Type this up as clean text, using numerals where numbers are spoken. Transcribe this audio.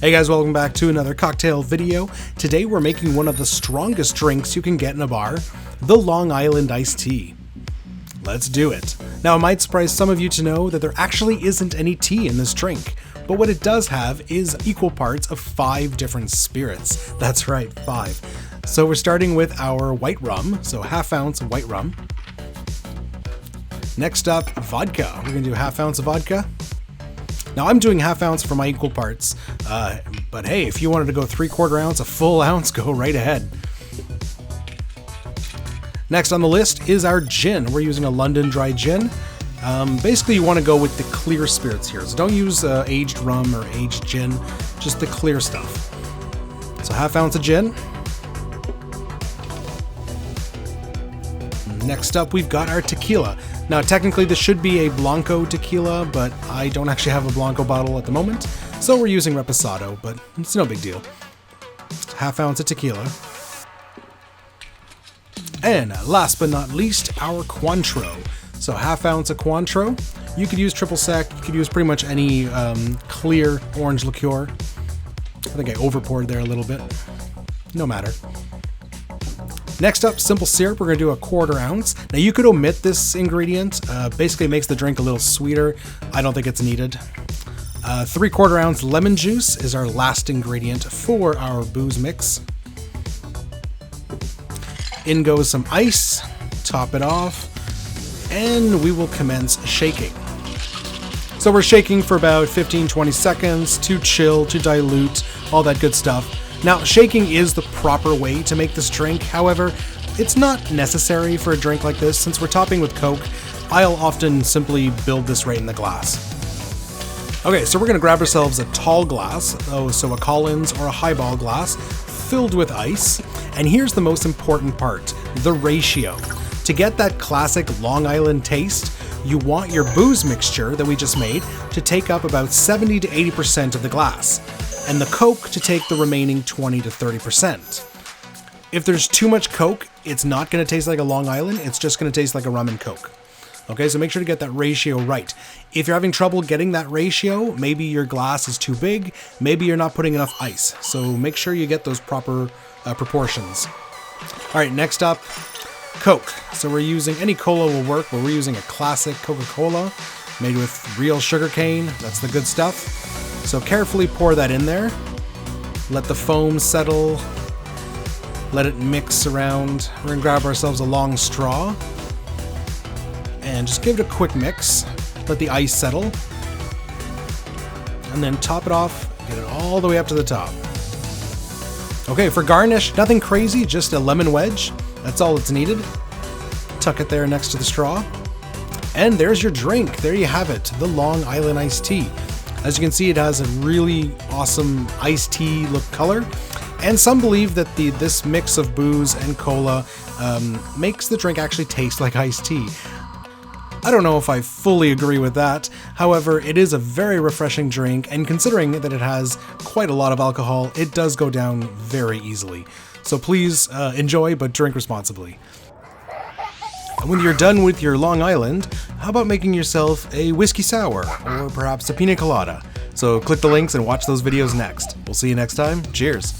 Hey guys, welcome back to another cocktail video. Today we're making one of the strongest drinks you can get in a bar, the Long Island iced tea. Let's do it. Now it might surprise some of you to know that there actually isn't any tea in this drink, but what it does have is equal parts of 5 different spirits. That's right, 5. So we're starting with our white rum, so half ounce of white rum. Next up, vodka. We're gonna do half ounce of vodka. Now I'm doing half ounce for my equal parts, but hey, if you wanted to go 3/4 ounce, a full ounce, go right ahead. Next on the list is our gin. We're using a London dry gin. Basically you want to go with the clear spirits here, so don't use aged rum or aged gin, just the clear stuff. So half ounce of gin. Next up we've got our tequila. Now technically this should be a Blanco Tequila, but I don't actually have a Blanco bottle at the moment, so we're using Reposado, but it's no big deal. Half ounce of tequila. And last but not least, our Cointreau. So half ounce of Cointreau. You could use triple sec, you could use pretty much any clear orange liqueur. I think I over poured there a little bit. No matter. Next up, simple syrup. We're going to do a 1/4 ounce. Now you could omit this ingredient. Basically it makes the drink a little sweeter. I don't think it's needed. 3/4 ounce lemon juice is our last ingredient for our booze mix. In goes some ice, top it off, and we will commence shaking. So we're shaking for about 15-20 seconds to chill, to dilute, all that good stuff. Now, shaking is the proper way to make this drink. However, it's not necessary for a drink like this. Since we're topping with Coke, I'll often simply build this right in the glass. Okay, so we're gonna grab ourselves a tall glass, so a Collins or a highball glass, filled with ice. And here's the most important part, the ratio. To get that classic Long Island taste, you want your booze mixture that we just made to take up about 70 to 80% of the glass, and the Coke to take the remaining 20 to 30%. If there's too much Coke, it's not going to taste like a Long Island, it's just going to taste like a rum and Coke. Okay, so make sure to get that ratio right. If you're having trouble getting that ratio, maybe your glass is too big, maybe you're not putting enough ice, so make sure you get those proper proportions. Alright, next up, Coke. So we're using, any cola will work, but we're using a classic Coca-Cola made with real sugarcane. That's the good stuff. So carefully pour that in there. Let the foam settle. Let it mix around. We're gonna grab ourselves a long straw and just give it a quick mix. Let the ice settle. And then top it off, get it all the way up to the top. Okay, for garnish, nothing crazy, just a lemon wedge. That's all that's needed. Tuck it there next to the straw. And there's your drink. There you have it, the Long Island iced tea. As you can see, it has a really awesome iced tea look color. And some believe that this mix of booze and cola makes the drink actually taste like iced tea. I don't know if I fully agree with that. However, it is a very refreshing drink, and considering that it has quite a lot of alcohol, it does go down very easily. So please enjoy, but drink responsibly. And when you're done with your Long Island, how about making yourself a whiskey sour, or perhaps a pina colada? So click the links and watch those videos next. We'll see you next time. Cheers!